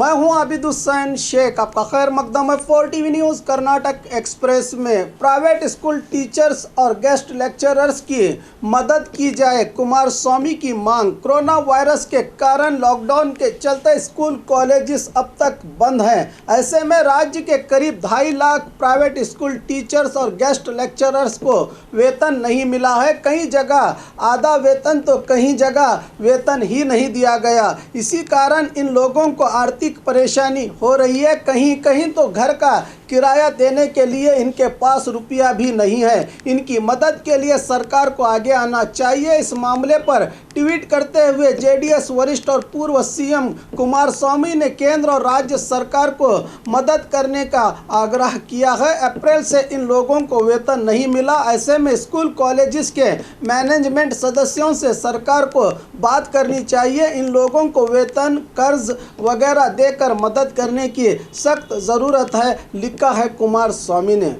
मैं हूं आबिद हुसैन शेख। आपका खैर मकदम है 4TV न्यूज़। कर्नाटक एक्सप्रेस में प्राइवेट स्कूल टीचर्स और गेस्ट लेक्चरर्स की मदद की जाए, कुमारस्वामी की मांग। कोरोना वायरस के कारण लॉकडाउन के चलते स्कूल कॉलेजेस अब तक बंद हैं। ऐसे में राज्य के करीब 2.5 लाख प्राइवेट स्कूल टीचर्स और गेस्ट लेक्चरर्स को वेतन नहीं मिला है। कई जगह आधा वेतन तो कहीं जगह वेतन ही नहीं दिया गया। इसी कारण इन लोगों को आर्थिक परेशानी हो रही है। कहीं कहीं तो घर का किराया देने के लिए इनके पास रुपया भी नहीं है। इनकी मदद के लिए सरकार को आगे आना चाहिए। इस मामले पर ट्वीट करते हुए जेडीएस वरिष्ठ और पूर्व सीएम कुमारस्वामी ने केंद्र और राज्य सरकार को मदद करने का आग्रह किया है। अप्रैल से इन लोगों को वेतन नहीं मिला। ऐसे में स्कूल कॉलेजेस के मैनेजमेंट सदस्यों से सरकार को बात करनी चाहिए। इन लोगों को वेतन, कर्ज वगैरह देकर मदद करने की सख्त ज़रूरत है, लिखा है कुमारस्वामी ने।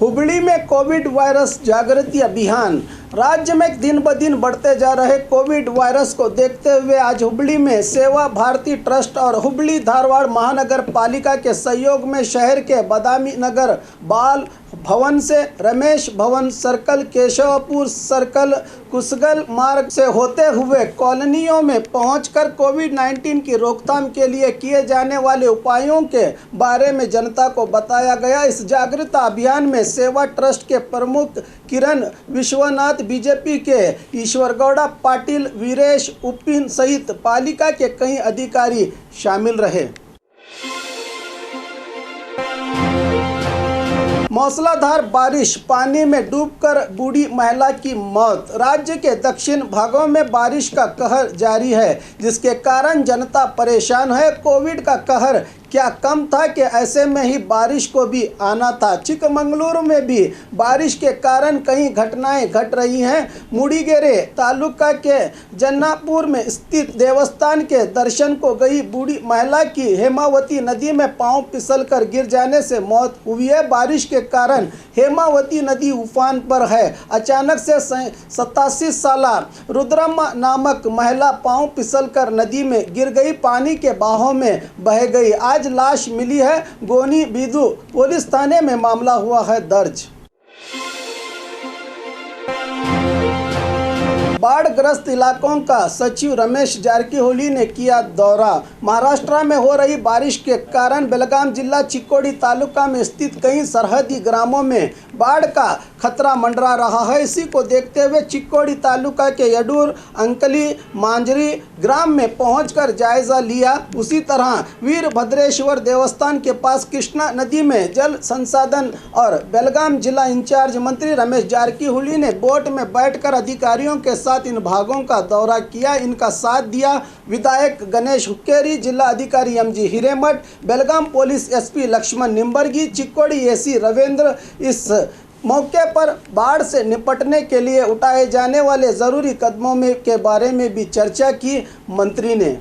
हुबली में कोविड वायरस जागृति अभियान। राज्य में दिन ब दिन बढ़ते जा रहे कोविड वायरस को देखते हुए आज हुबली में सेवा भारती ट्रस्ट और हुबली धारवाड़ महानगर पालिका के सहयोग में शहर के बदामी नगर बाल भवन से रमेश भवन सर्कल, केशवपुर सर्कल, कुसगल मार्ग से होते हुए कॉलोनियों में पहुंचकर कोविड-19 की रोकथाम के लिए किए जाने वाले उपायों के बारे में जनता को बताया गया। इस जागरूकता अभियान में सेवा ट्रस्ट के प्रमुख किरण विश्वनाथ, बीजेपी के ईश्वरगौड़ा पाटिल, वीरेश उपिन सहित पालिका के कई अधिकारी शामिल रहे। मूसलाधार बारिश, पानी में डूबकर बूढ़ी महिला की मौत। राज्य के दक्षिण भागों में बारिश का कहर जारी है, जिसके कारण जनता परेशान है। कोविड का कहर क्या कम था कि ऐसे में ही बारिश को भी आना था। चिकमंगलुरु में भी बारिश के कारण कई घटनाएं घट रही हैं। मुड़ीगेरे तालुका के जन्नापुर में स्थित देवस्थान के दर्शन को गई बूढ़ी महिला की हेमावती नदी में पांव फिसलकर गिर जाने से मौत हुई है। बारिश के कारण हेमावती नदी उफान पर है। अचानक से 87 साला रुद्रम्मा नामक महिला पांव फिसलकर नदी में गिर गई, पानी के बहाव में बह गई। आज लाश मिली है। गोनी बिदु पुलिस थाने में मामला हुआ है दर्ज। बाढ़ग्रस्त इलाकों का सचिव रमेश जारकीहोली ने किया दौरा। महाराष्ट्र में हो रही बारिश के कारण बेलगाम जिला चिक्कोडी तालुका में स्थित कई सरहदी ग्रामों में बाढ़ का खतरा मंडरा रहा है। इसी को देखते हुए चिक्कोडी तालुका के यडूर, अंकली, मांजरी ग्राम में पहुंचकर जायजा लिया। उसी तरह वीरभद्रेश्वर देवस्थान के पास कृष्णा नदी में जल संसाधन और बेलगाम जिला इंचार्ज मंत्री रमेश जारकीहोली ने बोट में बैठकर अधिकारियों के साथ इन भागों का दौरा किया। इनका साथ दिया विधायक गणेश हुक्केरी, जिला अधिकारी MG Hiremath, Belgaum police SP Laxman Nimbargi, Chikkodi AC Ravindra. इस मौके पर बाढ़ से निपटने के लिए उठाए जाने वाले ज़रूरी कदमों में के बारे में भी चर्चा की मंत्री ने।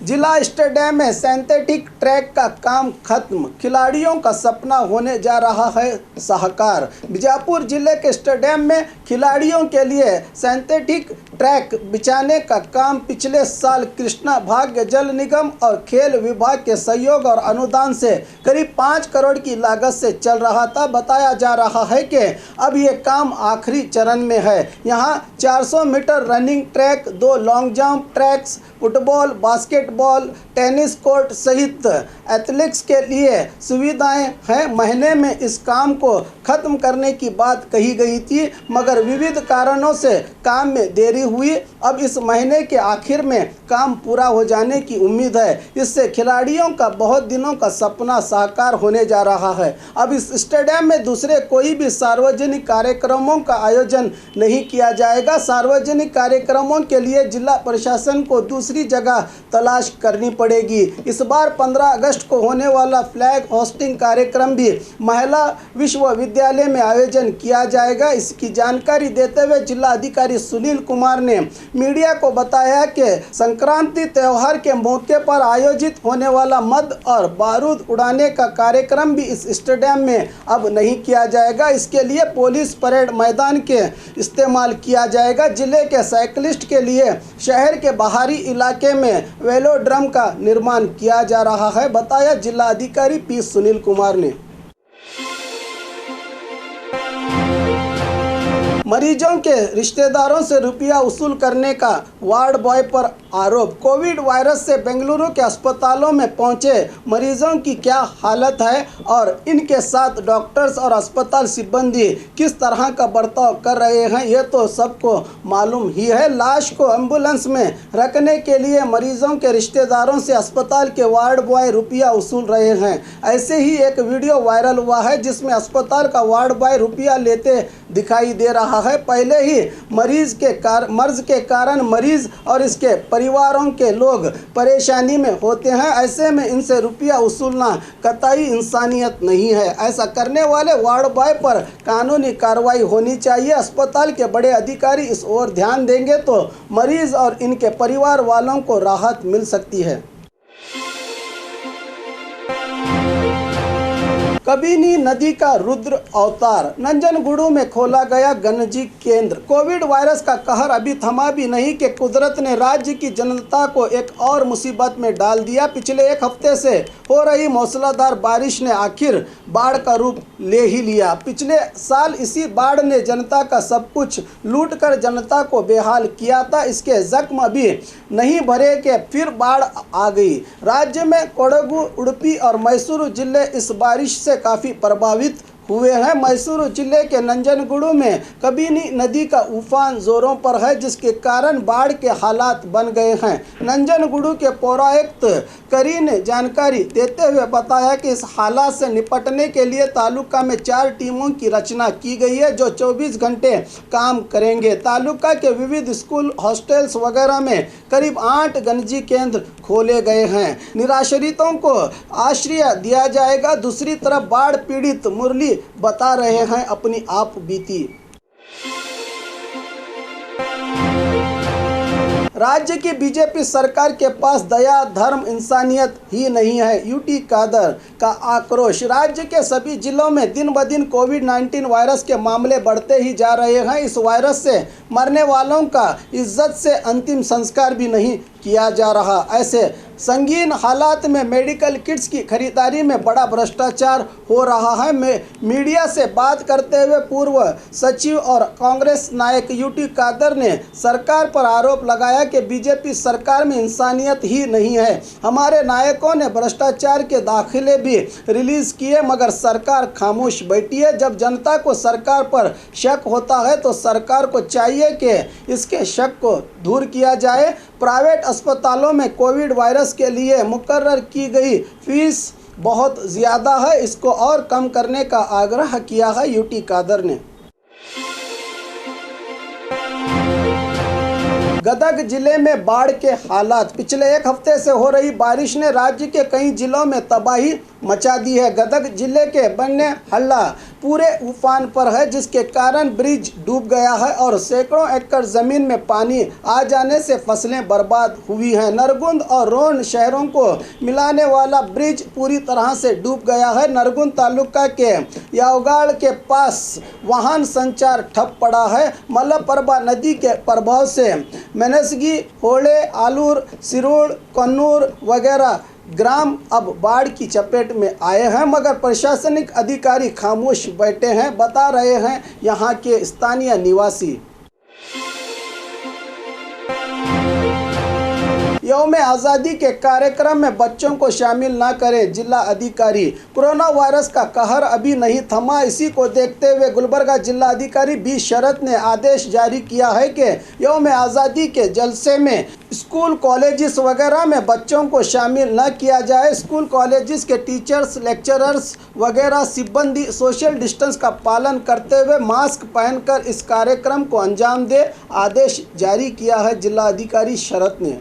जिला स्टेडियम में सिंथेटिक ट्रैक का काम खत्म, खिलाड़ियों का सपना होने जा रहा है साकार। बीजापुर जिले के स्टेडियम में खिलाड़ियों के लिए सिंथेटिक ट्रैक बिछाने का काम पिछले साल कृष्णा भाग्य जल निगम और खेल विभाग के सहयोग और अनुदान से करीब 5 करोड़ की लागत से चल रहा था। बताया जा रहा है कि अब ये काम आखिरी चरण में है। यहाँ 400 metre running track, 2 long jump tracks, football, basketball, tennis court सहित एथलेटिक्स के लिए सुविधाएं हैं। महीने में इस काम को खत्म करने की बात कही गई थी, मगर विविध कारणों से काम में देरी हुई। अब इस महीने के आखिर में काम पूरा हो जाने की उम्मीद है। इससे खिलाड़ियों का बहुत दिनों का सपना साकार होने जा रहा है। अब इस स्टेडियम में दूसरे कोई भी सार्वजनिक कार्यक्रमों का आयोजन नहीं किया जाएगा। सार्वजनिक कार्यक्रमों के लिए जिला प्रशासन को दूसरी जगह तलाश बर्दाश्त करनी पड़ेगी। इस बार 15 अगस्त को होने वाला फ्लैग होस्टिंग कार्यक्रम भी महिला विश्वविद्यालय में आयोजन किया जाएगा। इसकी जानकारी देते हुए जिला अधिकारी सुनील कुमार ने मीडिया को बताया कि संक्रांति त्यौहार के मौके पर आयोजित होने वाला मद और बारूद उड़ाने का कार्यक्रम भी इस स्टेडियम में अब नहीं किया जाएगा। इसके लिए पुलिस परेड मैदान के इस्तेमाल किया जाएगा। जिले के साइकिलिस्ट के लिए शहर के बाहरी इलाके में वेलोड्रम का निर्माण किया जा रहा है, बताया जिला अधिकारी पी सुनील कुमार ने। मरीजों के रिश्तेदारों से रुपया वसूल करने का वार्ड बॉय पर आरोप। कोविड वायरस से बेंगलुरु के अस्पतालों में पहुंचे मरीजों की क्या हालत है और इनके साथ डॉक्टर्स और अस्पताल सिब्बंदी किस तरह का बर्ताव कर रहे हैं, ये तो सबको मालूम ही है। लाश को एम्बुलेंस में रखने के लिए मरीजों के रिश्तेदारों से अस्पताल के वार्ड बॉय रुपया वसूल रहे हैं। ऐसे ही एक वीडियो वायरल हुआ है जिसमें अस्पताल का वार्ड बॉय रुपया लेते दिखाई दे रहा है। पहले ही मर्ज के कारण मरीज और इसके परिवारों के लोग परेशानी में होते हैं। ऐसे में इनसे रुपया वसूलना कतई इंसानियत नहीं है। ऐसा करने वाले वार्ड बॉय पर कानूनी कार्रवाई होनी चाहिए। अस्पताल के बड़े अधिकारी इस ओर ध्यान देंगे तो मरीज और इनके परिवार वालों को राहत मिल सकती है। कबिनी नदी का रुद्र अवतार। नंजनगुडू में खोला गया गंजी केंद्र। कोविड वायरस का कहर अभी थमा भी नहीं कि कुदरत ने राज्य की जनता को एक और मुसीबत में डाल दिया। पिछले एक हफ्ते से हो रही मूसलाधार बारिश ने आखिर बाढ़ का रूप ले ही लिया। पिछले साल इसी बाढ़ ने जनता का सब कुछ लूट कर जनता को बेहाल किया था। इसके जख्म अभी नहीं भरे कि फिर बाढ़ आ गई। राज्य में कोडगु, उडुपी और मैसूरू जिले इस बारिश से काफ़ी प्रभावित हुए हैं। मैसूरू जिले के नंजनगुडू में कबिनी नदी का उफान जोरों पर है, जिसके कारण बाढ़ के हालात बन गए हैं। नंजनगुडू के पौरायुक्त करी ने जानकारी देते हुए बताया कि इस हालात से निपटने के लिए तालुका में 4 टीमों की रचना की गई है जो 24 घंटे काम करेंगे। तालुका के विविध स्कूल, हॉस्टल्स वगैरह में करीब 8 गंजी केंद्र खोले गए हैं। निराश्रितों को आश्रय दिया जाएगा। दूसरी तरफ बाढ़ पीड़ित मुरली बता रहे हैं अपनी आप बीती। राज्य की बीजेपी सरकार के पास दया, धर्म, इंसानियत ही नहीं है, यूटी कादर का आक्रोश। राज्य के सभी जिलों में दिन ब दिन कोविड-19 वायरस के मामले बढ़ते ही जा रहे हैं। इस वायरस से मरने वालों का इज्जत से अंतिम संस्कार भी नहीं किया जा रहा। ऐसे संगीन हालात में मेडिकल किट्स की खरीदारी में बड़ा भ्रष्टाचार हो रहा है। मीडिया से बात करते हुए पूर्व सचिव और कांग्रेस नायक यूटी कादर ने सरकार पर आरोप लगाया कि बीजेपी सरकार में इंसानियत ही नहीं है। हमारे नायकों ने भ्रष्टाचार के दाखिले भी रिलीज किए मगर सरकार खामोश बैठी है। जब जनता को सरकार पर शक होता है तो सरकार को चाहिए कि इसके शक को दूर किया जाए। प्राइवेट अस्पतालों में कोविड वायरस के लिए मुकर्रर की गई फीस बहुत ज़्यादा है, इसको और कम करने का आग्रह किया है यूटी कादर ने। गदग जिले में बाढ़ के हालात। पिछले एक हफ्ते से हो रही बारिश ने राज्य के कई जिलों में तबाही मचा दी है। गदग जिले के बन्ने हल्ला पूरे उफान पर है, जिसके कारण ब्रिज डूब गया है और सैकड़ों एकड़ जमीन में पानी आ जाने से फसलें बर्बाद हुई हैं। नरगुंद और रोन शहरों को मिलाने वाला ब्रिज पूरी तरह से डूब गया है। नरगुंद तालुका के यावगाड़ के पास वाहन संचार ठप पड़ा है। मलप्रभा नदी के प्रभाव से मेनसगी, होड़े, आलूर, सिरोड़, कन्नूर वगैरह ग्राम अब बाढ़ की चपेट में आए हैं मगर प्रशासनिक अधिकारी खामोश बैठे हैं, बता रहे हैं यहाँ के स्थानीय निवासी। यौम आज़ादी के कार्यक्रम में बच्चों को शामिल न करें, जिला अधिकारी। कोरोना वायरस का कहर अभी नहीं थमा। इसी को देखते हुए गुलबर्गा जिला अधिकारी बी शरत ने आदेश जारी किया है कि यौम आज़ादी के जलसे में स्कूल, कॉलेजेस वगैरह में बच्चों को शामिल न किया जाए। स्कूल, कॉलेजेस के टीचर्स, लेक्चरर्स वगैरह सिब्बंदी सोशल डिस्टेंस का पालन करते हुए मास्क पहनकर इस कार्यक्रम को अंजाम दे, आदेश जारी किया है जिला अधिकारी शरत ने।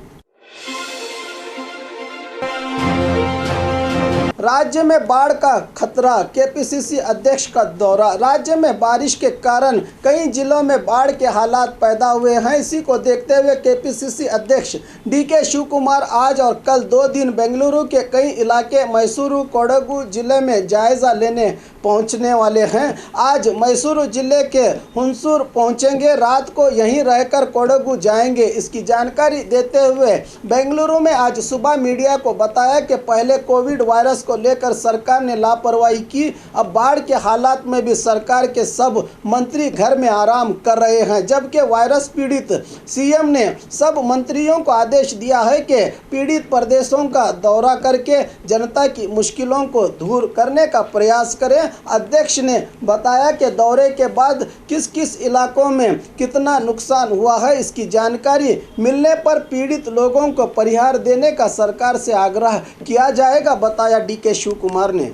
राज्य में बाढ़ का खतरा, केपीसीसी अध्यक्ष का दौरा। राज्य में बारिश के कारण कई जिलों में बाढ़ के हालात पैदा हुए हैं। इसी को देखते हुए केपीसीसी अध्यक्ष डीके शिव कुमार आज और कल 2 दिन बेंगलुरु के कई इलाके मैसूरू, कोडगु जिले में जायजा लेने पहुंचने वाले हैं। आज मैसूरू जिले के हुंसूर पहुंचेंगे, रात को यहीं रहकर कोडगु जाएंगे। इसकी जानकारी देते हुए बेंगलुरु में आज सुबह मीडिया को बताया कि पहले कोविड वायरस को लेकर सरकार ने लापरवाही की, अब बाढ़ के हालात में भी सरकार के सब मंत्री घर में आराम कर रहे हैं। जबकि वायरस पीड़ित सीएम ने सब मंत्रियों को आदेश दिया है कि पीड़ित प्रदेशों का दौरा करके जनता की मुश्किलों को दूर करने का प्रयास करें। अध्यक्ष ने बताया कि दौरे के बाद किस किस इलाकों में कितना नुकसान हुआ है, इसकी जानकारी मिलने पर पीड़ित लोगों को परिहार देने का सरकार से आग्रह किया जाएगा, बताया डीके शिव कुमार ने।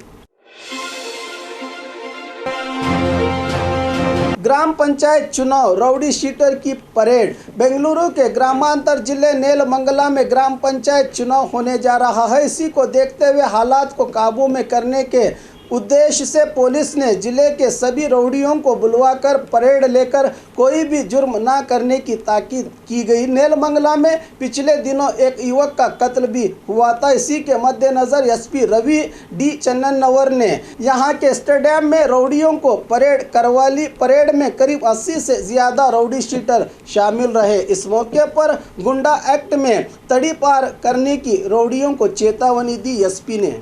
ग्राम पंचायत चुनाव, राउडी शीटर की परेड। बेंगलुरु के ग्रामांतर जिले नेलमंगला में ग्राम पंचायत चुनाव होने जा रहा है। इसी को देखते हुए हालात को काबू में करने के उद्देश्य से पुलिस ने जिले के सभी रउडियों को बुलवाकर परेड लेकर कोई भी जुर्म ना करने की ताकीद की गई। नेलमंगला में पिछले दिनों एक युवक का कत्ल भी हुआ था। इसी के मद्देनजर एसपी रवि डी चन्ननवर ने यहां के स्टेडियम में रउडियों को परेड करवा ली। परेड में करीब 80 से ज़्यादा राउडी शीटर शामिल रहे। इस मौके पर गुंडा एक्ट में तड़ी पार करने की रउडियों को चेतावनी दी एसपी ने।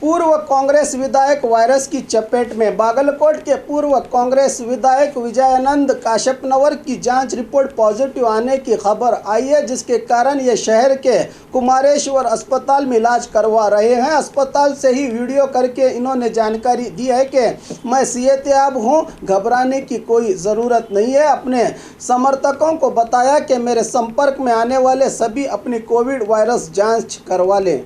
पूर्व कांग्रेस विधायक वायरस की चपेट में। बागलकोट के पूर्व कांग्रेस विधायक विजयानंद काशपनवर की जांच रिपोर्ट पॉजिटिव आने की खबर आई है, जिसके कारण ये शहर के कुमारेश्वर अस्पताल में इलाज करवा रहे हैं। अस्पताल से ही वीडियो करके इन्होंने जानकारी दी है कि मैं सेहतयाब हूँ, घबराने की कोई ज़रूरत नहीं है। अपने समर्थकों को बताया कि मेरे संपर्क में आने वाले सभी अपनी कोविड वायरस जाँच करवा लें।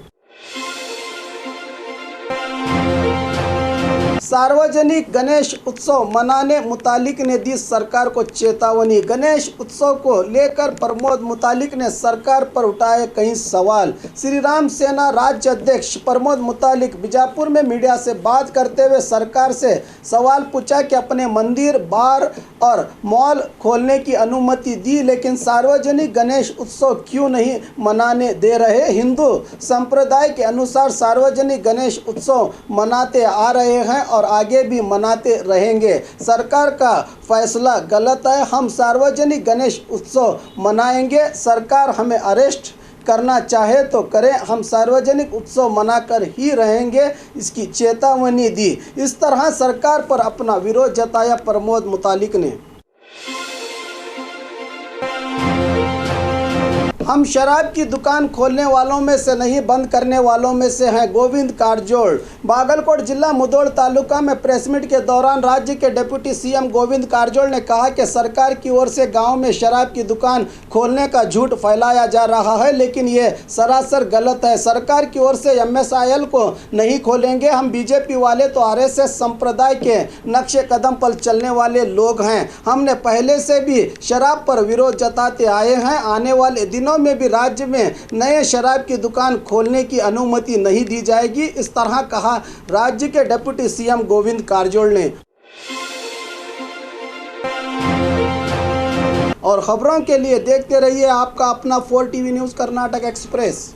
सार्वजनिक गणेश उत्सव मनाने मुतालिक ने दी सरकार को चेतावनी। गणेश उत्सव को लेकर प्रमोद मुतालिक ने सरकार पर उठाए कई सवाल। श्री राम सेना राज्य अध्यक्ष प्रमोद मुतालिक बीजापुर में मीडिया से बात करते हुए सरकार से सवाल पूछा कि अपने मंदिर, बार और मॉल खोलने की अनुमति दी, लेकिन सार्वजनिक गणेश उत्सव क्यों नहीं मनाने दे रहे। हिंदू संप्रदाय के अनुसार सार्वजनिक गणेश उत्सव मनाते आ रहे हैं और आगे भी मनाते रहेंगे। सरकार का फैसला गलत है। हम सार्वजनिक गणेश उत्सव मनाएंगे। सरकार हमें अरेस्ट करना चाहे तो करें, हम सार्वजनिक उत्सव मनाकर ही रहेंगे, इसकी चेतावनी दी। इस तरह सरकार पर अपना विरोध जताया प्रमोद मुतालिक ने। हम शराब की दुकान खोलने वालों में से नहीं, बंद करने वालों में से हैं, गोविंद कारजोल। बागलकोट जिला मुधोल तालुका में प्रेस मीट के दौरान राज्य के डिप्टी सीएम गोविंद कारजोल ने कहा कि सरकार की ओर से गांव में शराब की दुकान खोलने का झूठ फैलाया जा रहा है, लेकिन ये सरासर गलत है। सरकार की ओर से MSIL को नहीं खोलेंगे। हम बीजेपी वाले तो RSS संप्रदाय के नक्शे कदम पर चलने वाले लोग हैं। हमने पहले से भी शराब पर विरोध जताते आए हैं। आने वाले दिनों में भी राज्य में नए शराब की दुकान खोलने की अनुमति नहीं दी जाएगी। इस तरह कहा राज्य के डिप्टी सीएम गोविंद कारजोल ने। और खबरों के लिए देखते रहिए आपका अपना 4 TV न्यूज़ कर्नाटक एक्सप्रेस।